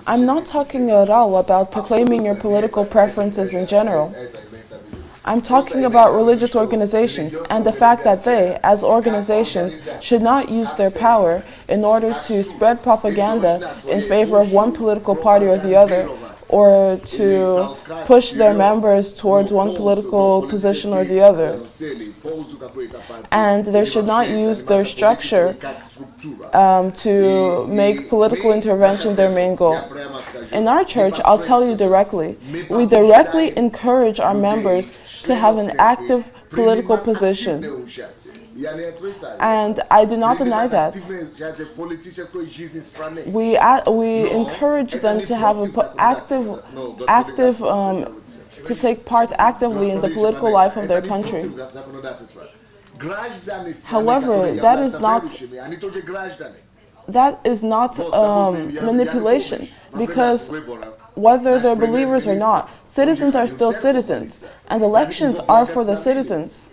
I'm not talking at all about proclaiming your political preferences in general. I'm talking about religious organizations and the fact that they, as organizations, should not use their power in order to spread propaganda in favor of one political party or the other, or to push their members towards one political position or the other. And they should not use their structure to make political intervention their main goal. In our church, I'll tell you directly, we directly encourage our members to have an active political position. And I do not deny that. We encourage them to have to take part actively in the political life of their country. However, that is not manipulation, because whether they're believers or not, citizens are still citizens, and elections are for the citizens.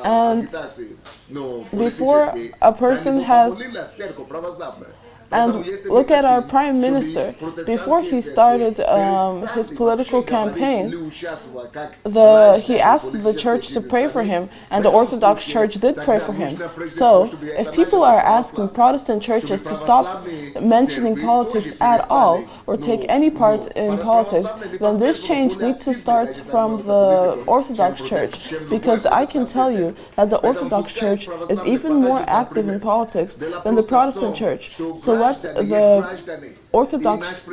And before a person has... And look at our Prime Minister. Before he started his political campaign, he asked the church to pray for him, and the Orthodox Church did pray for him. So, if people are asking Protestant churches to stop mentioning politics at all, or take any part in politics, then this change needs to start from the Orthodox Church, because I can tell you that the Orthodox Church is even more active in politics than the Protestant Church. So let the Orthodox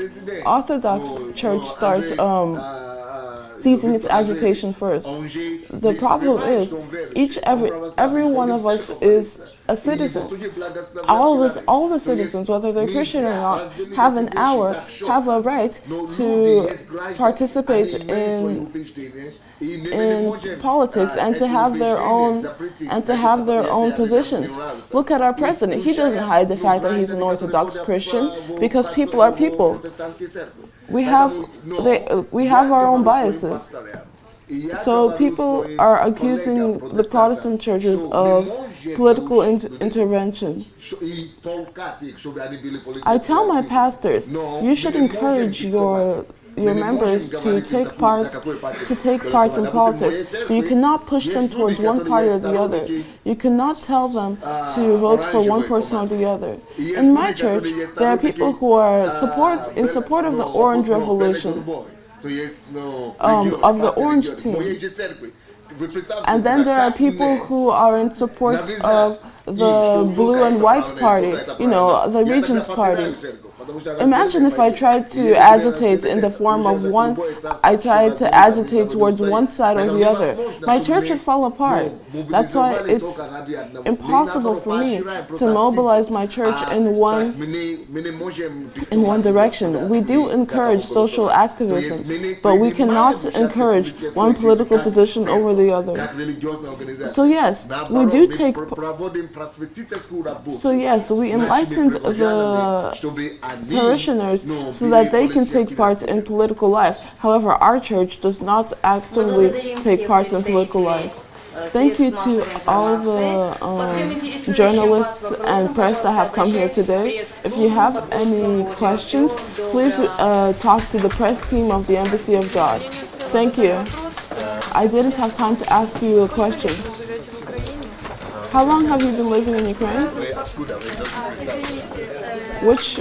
Church start ceasing its agitation first. The problem is, every one of us is a citizen. All the citizens, whether they're Christian or not, have a right to participate in politics and to have their own positions. Look at our president. He doesn't hide the fact that he's an Orthodox Christian, because people are people. We have our own biases. So people are accusing the Protestant churches of political intervention. I tell my pastors, you should encourage your members to take part in politics, but you cannot push them towards one party or the other. You cannot tell them to vote for one person or the other. In my church, there are people who are in support of the Orange Revolution, of the Orange team. And then there are people who are in support of the Blue and White Party, the Regent's Party. Imagine if I tried to agitate in the form of I tried to agitate towards one side or the other. My church would fall apart. That's why it's impossible for me to mobilize my church in one direction. We do encourage social activism, but we cannot encourage one political position over the other. So yes, we do take... So yes, we enlightened the parishioners so that they can take part in political life. However, our church does not actively take part in political life. Thank you to all the journalists and press that have come here today. If you have any questions, please talk to the press team of the Embassy of God. Thank you. I didn't have time to ask you a question. How long have you been living in Ukraine? Which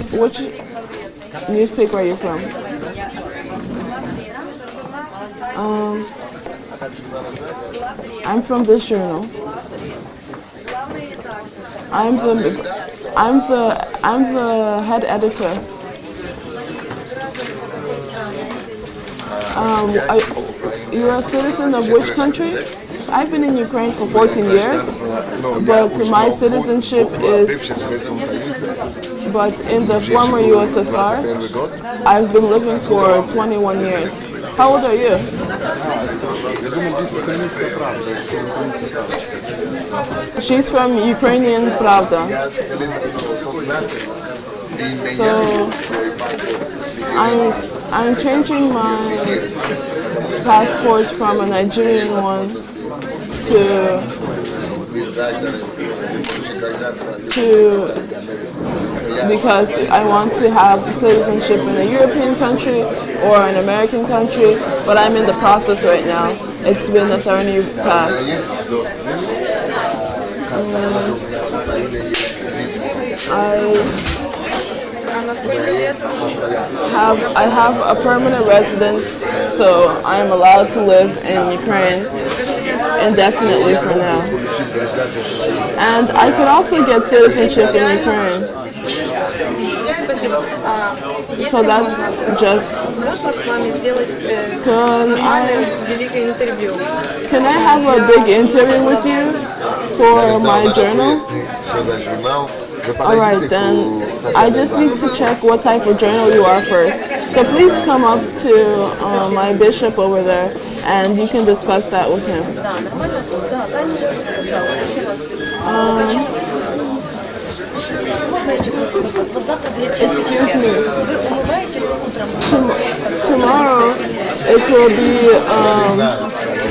newspaper are you from? I'm from this journal. I'm the head editor. You're a citizen of which country? I've been in Ukraine for 14 years, but my citizenship is... But in the former USSR, I've been living for 21 years. How old are you? She's from Ukrainian Pravda. So I'm changing my passport from a Nigerian one to because I want to have citizenship in a European country or an American country, but I'm in the process right now. It's been a thorny path. I have a permanent residence, so I am allowed to live in Ukraine indefinitely for now. And I could also get citizenship in Ukraine. So that's just... Can I have a big interview with you for my journal? Alright then, I just need to check what type of journal you are first. So please come up to my bishop over there and you can discuss that with him. Excuse me. Tomorrow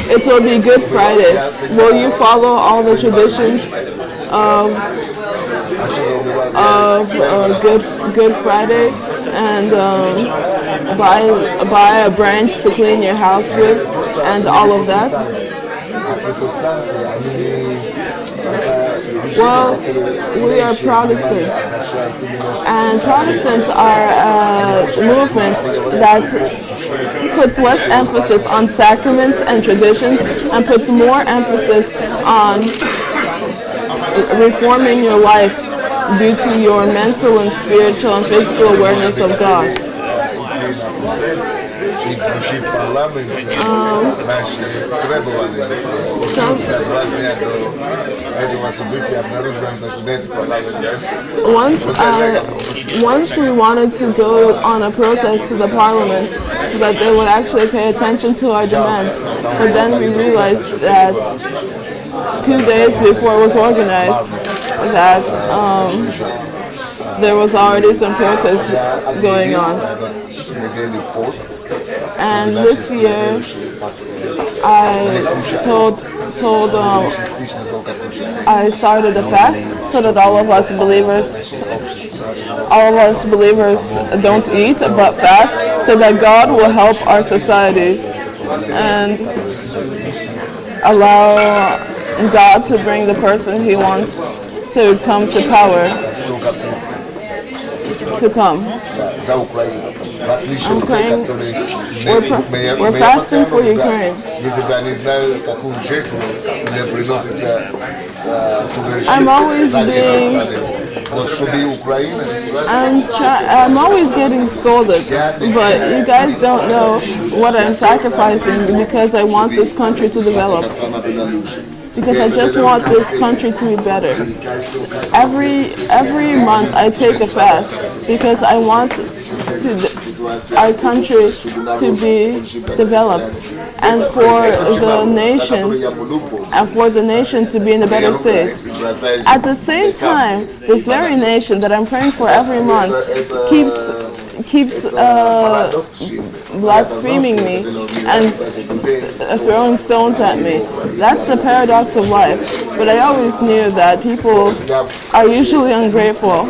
it will be Good Friday. Will you follow all the traditions of Good Friday and buy a branch to clean your house with and all of that? Well, we are Protestants, and Protestants are a movement that puts less emphasis on sacraments and traditions and puts more emphasis on reforming your life due to your mental and spiritual and physical awareness of God. Once we wanted to go on a protest to the parliament so that they would actually pay attention to our demands, but then we realized that 2 days before it was organized that there was already some protests going on. And this year I started a fast so that all of us believers don't eat but fast, so that God will help our society and allow God to bring the person He wants to come to power to come. I'm praying. We're fasting for Ukraine. I'm always getting scolded, but you guys don't know what I'm sacrificing because I want this country to develop. Because I just want this country to be better. Every month I take a fast because I want our country to be developed and for the nation to be in a better state. At the same time, this very nation that I'm praying for every month keeps blaspheming me and throwing stones at me. That's the paradox of life. But I always knew that people are usually ungrateful,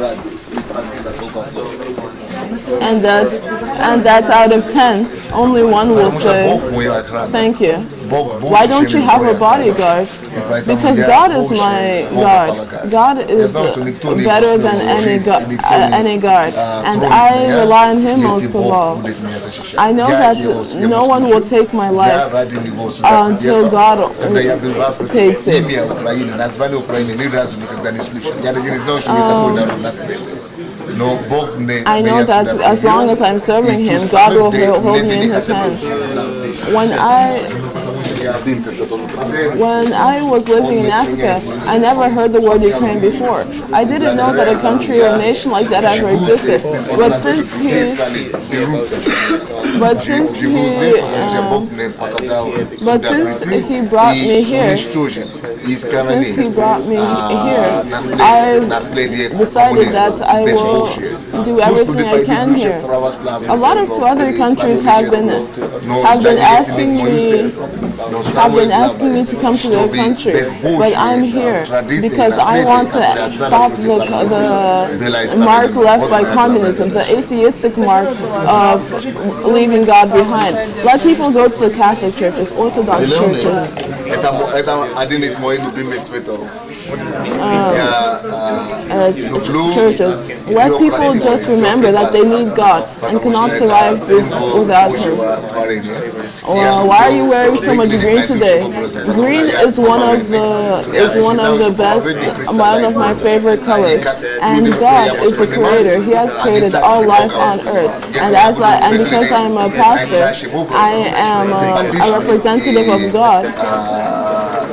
and that out of 10, only one will say, thank you. Why don't you have a bodyguard? Because God is my God. God is better than any guard. And I rely on Him most of all. I know that no one will take my life until God takes it. I know that as long as I'm serving Him, God will hold me in His hands. When I was living in Africa, I never heard the word Ukraine before. I didn't know that a country or a nation like that ever existed. But since he brought me here, I decided that I will do everything I can here. A lot of other countries have been asking me have been asking me to come to their country, but I'm here because I want to stop the mark left by communism, the atheistic mark of leaving God behind. Let people go to the Catholic churches, Orthodox churches. Churches. Let people just remember that they need God and cannot survive without Him. Why are you wearing so much green today? Green is one of the best, one of my favorite colors. And God is the Creator. He has created all life on earth. And because I am a pastor, I am a representative of God.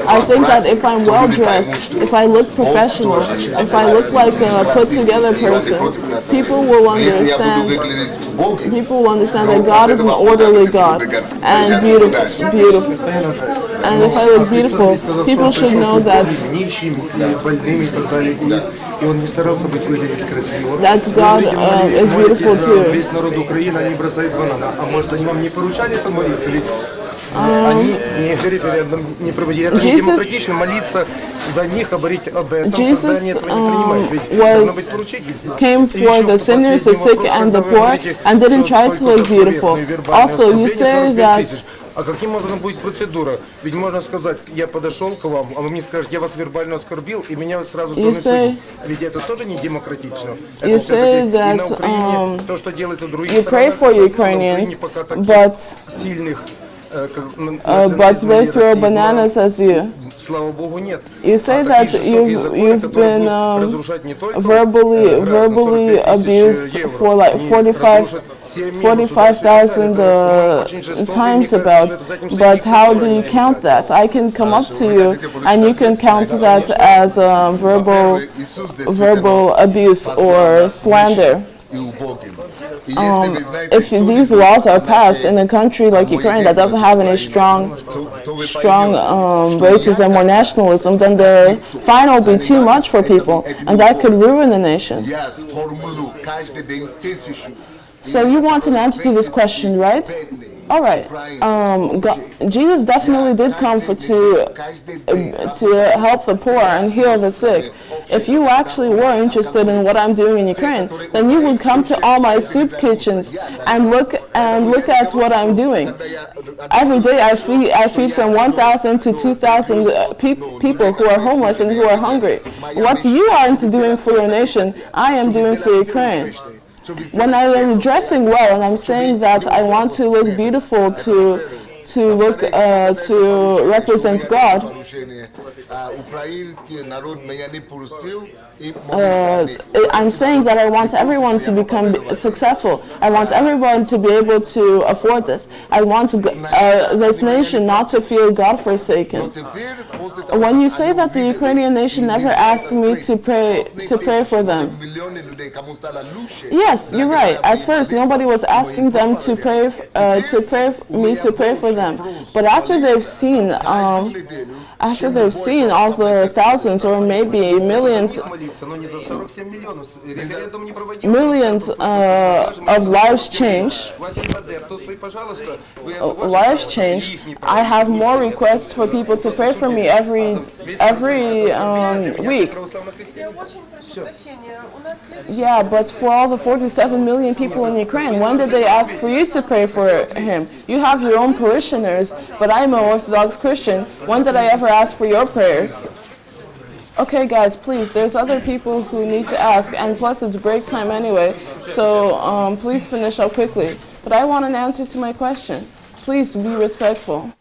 I think that if I'm well dressed, if I look professional, if I look like a put together person, people will understand. People will understand that God is an orderly God and beautiful. And if I look beautiful, people should know that God is beautiful too. Came for the sinners, the sick, and the poor, and didn't try to look beautiful. Also, you say that. А каким образом будет процедура? Ведь можно сказать, я подошел к вам, а вы мне скажете, я вас вербально оскорбил, и меня сразу донесут. Ведь это тоже не демократично. You say that you pray for Ukrainians, but they throw bananas at you. You say that you've been verbally abused for like 45,000 times about, but how do you count that? I can come up to you and you can count that as verbal abuse or slander. If these laws are passed in a country like Ukraine that doesn't have any strong racism or nationalism, then the fine will be too much for people, and that could ruin the nation. So you want an answer to this question, right? All right. Jesus definitely did come to help the poor and heal the sick. If you actually were interested in what I'm doing in Ukraine, then you would come to all my soup kitchens and look at what I'm doing. Every day I feed from 1,000 to 2,000 people who are homeless and who are hungry. What you are doing for your nation, I am doing for Ukraine. When I am dressing well and I'm saying that I want to look beautiful to represent God, I'm saying that I want everyone to become successful. I want everyone to be able to afford this. I want this nation not to feel God-forsaken. When you say that the Ukrainian nation never asked me to pray for them, yes, you're right. At first, nobody was asking them to pray for them. But after they've seen all the thousands or maybe millions of lives change, I have more requests for people to pray for me every week. Yeah, but for all the 47 million people in Ukraine, when did they ask for you to pray for him? You have your own parishioners, but I'm an Orthodox Christian. When did I ever ask for your prayers? Okay, guys, please, there's other people who need to ask, and plus it's break time anyway, so please finish up quickly. But I want an answer to my question. Please be respectful.